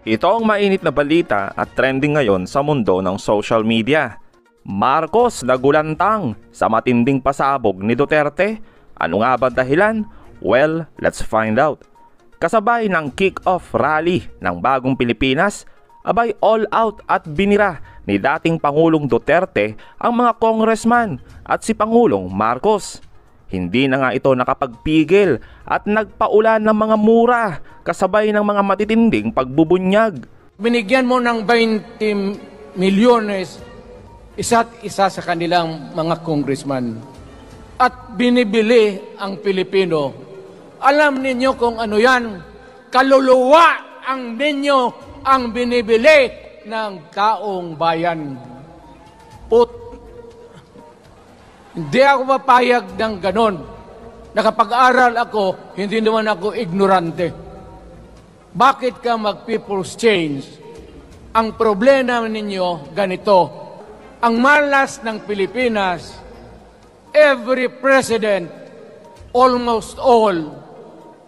Ito ang mainit na balita at trending ngayon sa mundo ng social media. Marcos nagulantang sa matinding pasabog ni Duterte. Ano nga ba dahilan? Well, let's find out. Kasabay ng kick-off rally ng Bagong Pilipinas, abay all out at binira ni dating Pangulong Duterte ang mga congressman at si Pangulong Marcos. Hindi na nga ito nakapagpigil at nagpaulan ng mga mura kasabay ng mga matitinding pagbubunyag. Binigyan mo ng 20 milyones isa't isa sa kanilang mga congressman at binibili ang Pilipino. Alam ninyo kung ano yan? Kaluluwa ang ninyo ang binibili ng taong bayan. Hindi ako mapayag ng ganon. Nakapag-aral ako, hindi naman ako ignorante. Bakit ka mag-people's change? Ang problema ninyo, ganito. Ang malas ng Pilipinas, every president, almost all,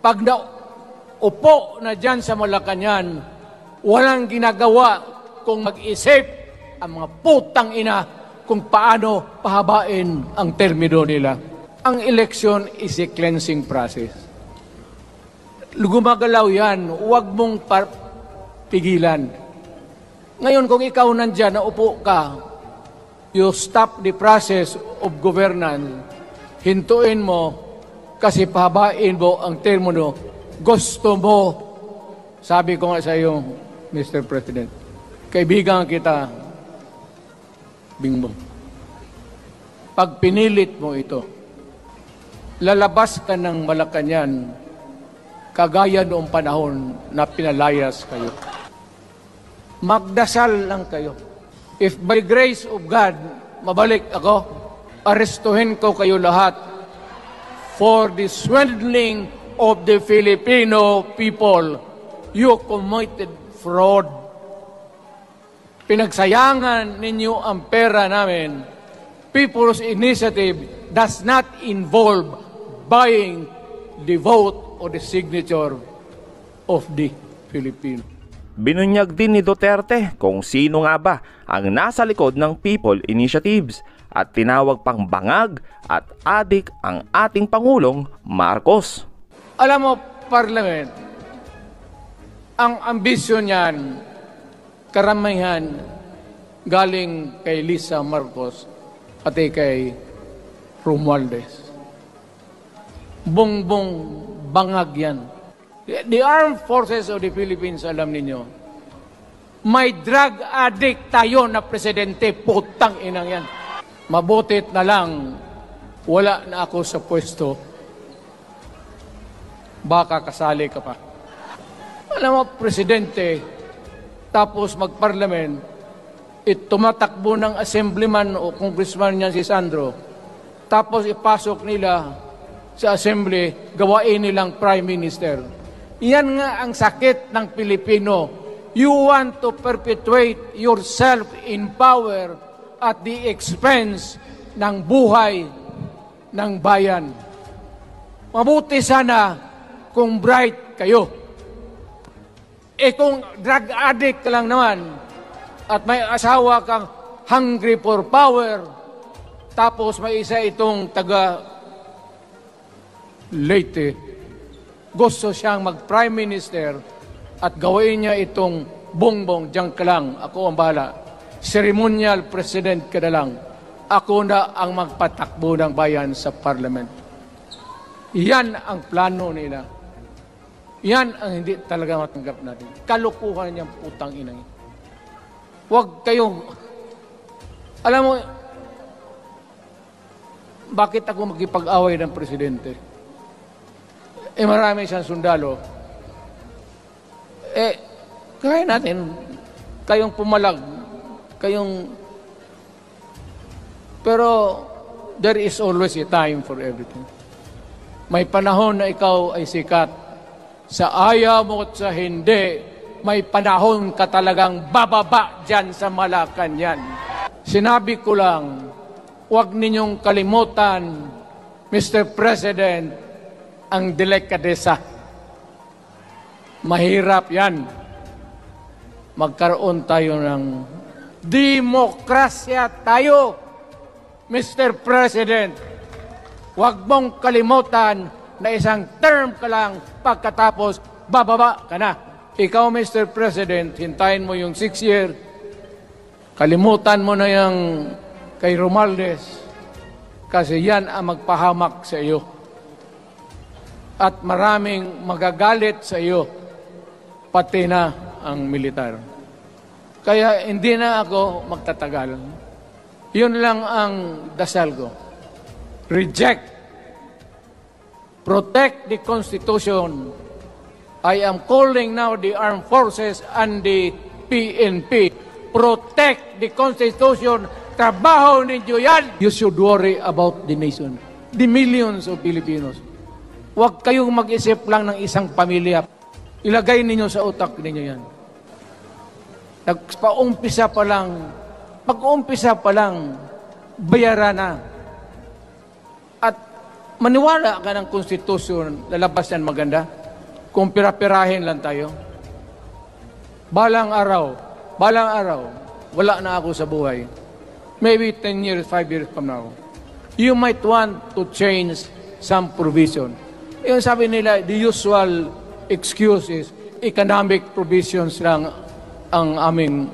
pag naupo na dyan sa Malacanang, walang ginagawa kung mag-isip ang mga putang ina kung paano pahabain ang termino nila. Ang election is a cleansing process. Gumagalaw yan, huwag mong pigilan. Ngayon, kung ikaw nandyan, naupo ka, you stop the process of governance, hintuin mo, kasi pahabain mo ang termino, gusto mo. Sabi ko nga sa iyo, Mr. President, kaibigan kita, Bingbong. Pag pinilit mo ito, lalabas ka ng Malacanang kagaya noong panahon na pinalayas kayo. Magdasal lang kayo. If by grace of God, mabalik ako, arestuhin ko kayo lahat for the swindling of the Filipino people. You committed fraud. Pinagsayangan ninyo ang pera namin. People's Initiative does not involve buying the vote or the signature of the Filipino. Binunyag din ni Duterte kung sino nga ba ang nasa likod ng People Initiatives at tinawag pang bangag at adik ang ating Pangulong Marcos. Alam mo, Parliament, ang ambisyon niyan, karamihan galing kay Lisa Marcos at kay Romualdez. Bongbong bangag yan. The Armed Forces of the Philippines, alam ninyo, may drug addict tayo na presidente, putang inang yan. Mabutit na lang, wala na ako sa pwesto. Baka kasali ka pa. Alam mo, presidente, tapos mag-parliament, tumatakbo ng assemblyman o congressman niya si Sandro, tapos ipasok nila sa assembly, gawain nilang prime minister. Yan nga ang sakit ng Pilipino. You want to perpetuate yourself in power at the expense ng buhay ng bayan. Mabuti sana kung bright kayo. Kung drug addict ka lang naman at may asawa kang hungry for power, tapos may isa itong taga Leyte, gusto siyang mag-prime minister at gawin niya itong bongbong, diyan ka lang, ako ang bahala. Ceremonial president ka na lang. Ako na ang magpatakbo ng bayan sa parliament. Yan ang plano nila. Yan ang hindi talaga matanggap natin. Kalukuhan niyang putang inang. Huwag kayong... Alam mo, bakit ako magkipag-away ng presidente? Marami siyang sundalo. Kaya natin, kayong pumalag, kayong... Pero, there is always a time for everything. May panahon na ikaw ay sikat. Sa ayaw mo at sa hindi, may panahon ka talagang bababa dyan sa Malacanang. Sinabi ko lang, huwag ninyong kalimutan, Mr. President, ang delikadesa Mahirap yan. Magkaroon tayo ng demokrasya tayo, Mr. President. Huwag mong kalimutan na isang term ka lang pagkatapos bababa ka na. Ikaw, Mr. President, hintayin mo yung 6 year. Kalimutan mo na yung kay Romualdez kasi yan ang magpahamak sa iyo. At maraming magagalit sa iyo, pati na ang militar. Kaya hindi na ako magtatagal. Yun lang ang dasal ko. Reject. Protect the Constitution. I am calling now the armed forces and the PNP. Protect the Constitution. Trabaho ninyo yan. You should worry about the nation. The millions of Filipinos. Huwag kayong mag-isip lang ng isang pamilya. Ilagay ninyo sa utak ninyo yan. Pag-umpisa pa lang, bayaran na. At maniwala ka ng konstitusyon, lalabas yan maganda. Kung pira-pirahin lang tayo. Balang araw, wala na ako sa buhay. Maybe 10 years, 5 years from now. You might want to change some provision. Yung sabi nila, the usual excuse is economic provisions lang ang aming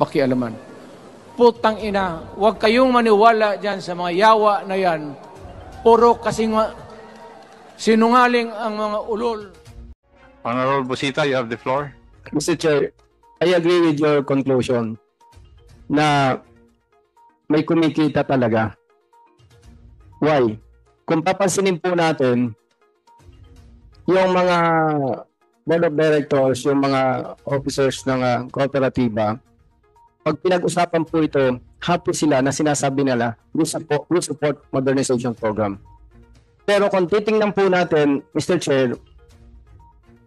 pakialaman. Putang ina, huwag kayong maniwala dyan sa mga yawa na yan. Puro kasing sinungaling ang mga ulol. Honorable Busita, you have the floor. Mr. Chair, I agree with your conclusion na may kumikita talaga. Why? Kung papansinin po natin, yung mga board of directors, yung mga officers ng kooperatiba, pag pinag-usapan po ito, happy sila na sinasabi nila, we support modernization program. Pero kung titingnan po natin, Mr. Chair,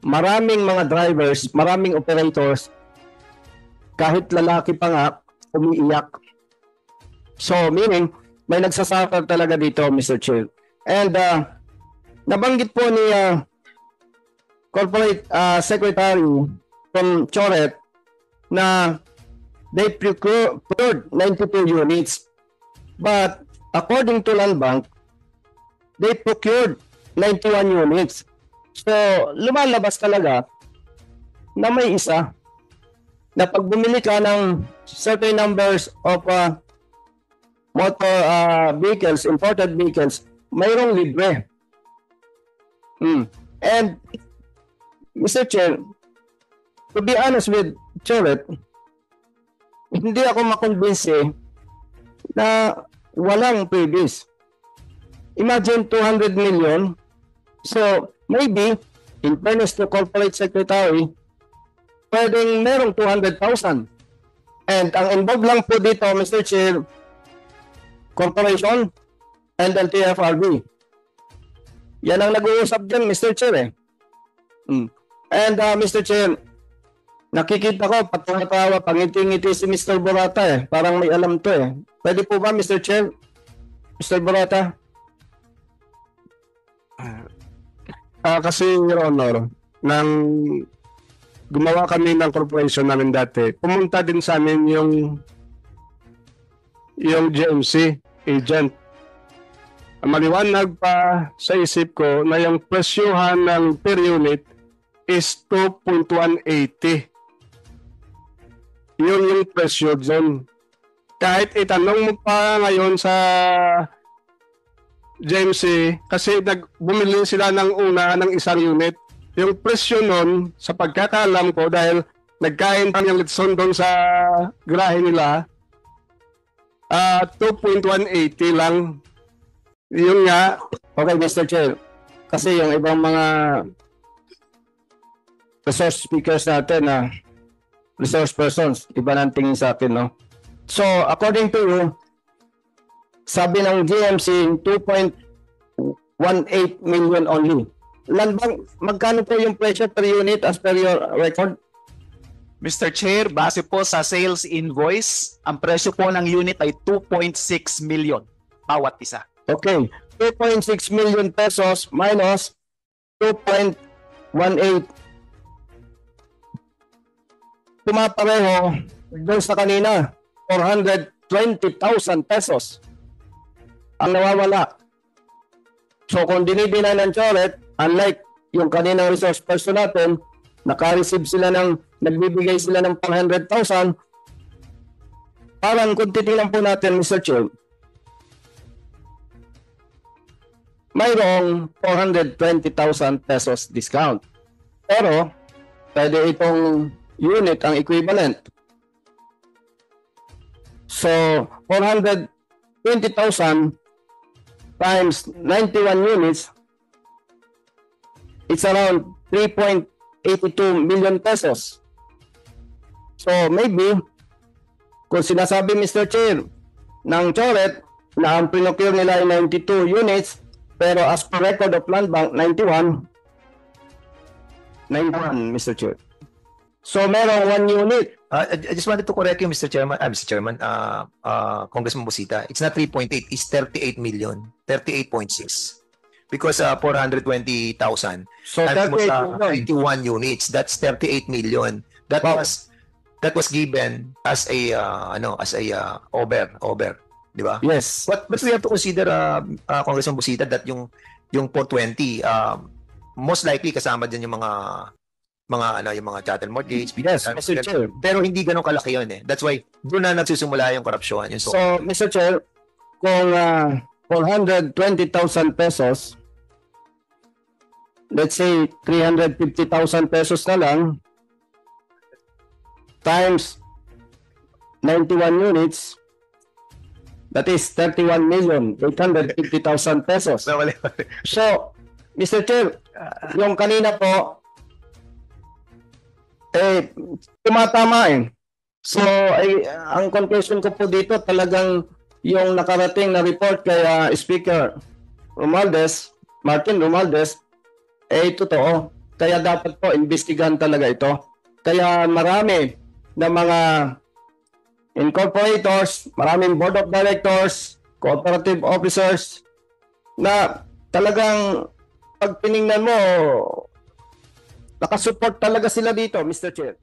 maraming mga drivers, maraming operators, kahit lalaki pa nga, umiiyak. So, meaning, may nagsasuffer talaga dito, Mr. Chair. And nabanggit po ni Corporate Secretary from Choret na they procured 92 units. But according to Land Bank, they procured 91 units. So, lumalabas talaga na may isa na pag bumili ka ng certain numbers of motor vehicles, imported vehicles, mayroong libre. And Mr. Chair, to be honest with Choret, hindi ako makonvince na walang previous. Imagine 200 million. So, maybe, in fairness to Corporate Secretary, pwedeng merong 200,000. And ang involved lang po dito, Mr. Chair, Corporation and LTFRB. Yan ang nag-uusap dyan, Mr. Chair eh. And Mr. Chair, nakikita ko, patatawa, pangiti-ngiti si Mr. Borata eh. Parang may alam to eh. Pwede po ba, Mr. Chair? Mr. Borata? Kasi, Your Honor, nang gumawa kami ng corporation namin dati, pumunta din sa amin yung GMC agent. Maliwanag pa sa isip ko na yung presyuhan ng per unit is 2.180. Yun yung presyo dyan. Kahit itanong mo pa ngayon sa GMC, kasi bumili sila ng una ng isang unit. Yung presyo nun, sa pagkakaalam ko, dahil nagkain pa ng litson doon sa garahe nila, 2.180 lang. Yun nga. Okay, Mr. Chair. Kasi yung ibang mga resource speakers natin na resource persons, iba nang tingin sa akin, no? So, according to you, sabi ng GMC, 2.18 million only. Landbang, magkano po yung presyo per unit as per your record? Mr. Chair, base po sa sales invoice, ang presyo po ng unit ay 2.6 million bawat isa. Okay, 2.6 million pesos minus 2.18 pumapareho doon sa kanina, 420,000 pesos ang nawawala. So kung dinidina ng Choret, unlike yung kaninang resource person natin, naka-receive sila nagbibigay sila ng 400,000, parang kung titingnan po natin, Mr. Chair, mayroong 420,000 pesos discount. Pero, pwede itong unit ang equivalent. So, 420,000 times 91 units, it's around 3.82 million pesos. So, maybe, kung sinasabi, Mr. Chair, ng Choret, na ang pinocure nila ay 92 units, pero as per record of Land Bank, 91, Mr. Chair. So, merong 1 unit. I just wanted to correct you, Mr. Chairman, Congressman Busita. It's not 3.8, it's 38 million, 38.6. Because 420,000. So, times mo 38 sa million. 21 units, that's 38 million. That Wow. was given as a over, di ba? Yes. But we have to consider, Congressman Busita, that yung 420, most likely kasama din yung mga chattel mortgage. Yes, Mr. Chair. Pero hindi ganun kalaki yun eh. That's why doon na nagsisimula yung korupsyon. So, Mr. Chair, kung 420,000 pesos, let's say 350,000 pesos na lang, times 91 units, that is 31,850,000 pesos. Mali. So, Mr. Chair, yung kanina po, tumatama eh. So, ang conclusion ko po dito, talagang yung nakarating na report kay Speaker Martin Romualdez, totoo. Kaya dapat po, imbestigahan talaga ito. Kaya marami na mga incorporators, maraming board of directors, cooperative officers, na talagang pag tiningnan mo, nakasupport talaga sila dito, Mr. Chair.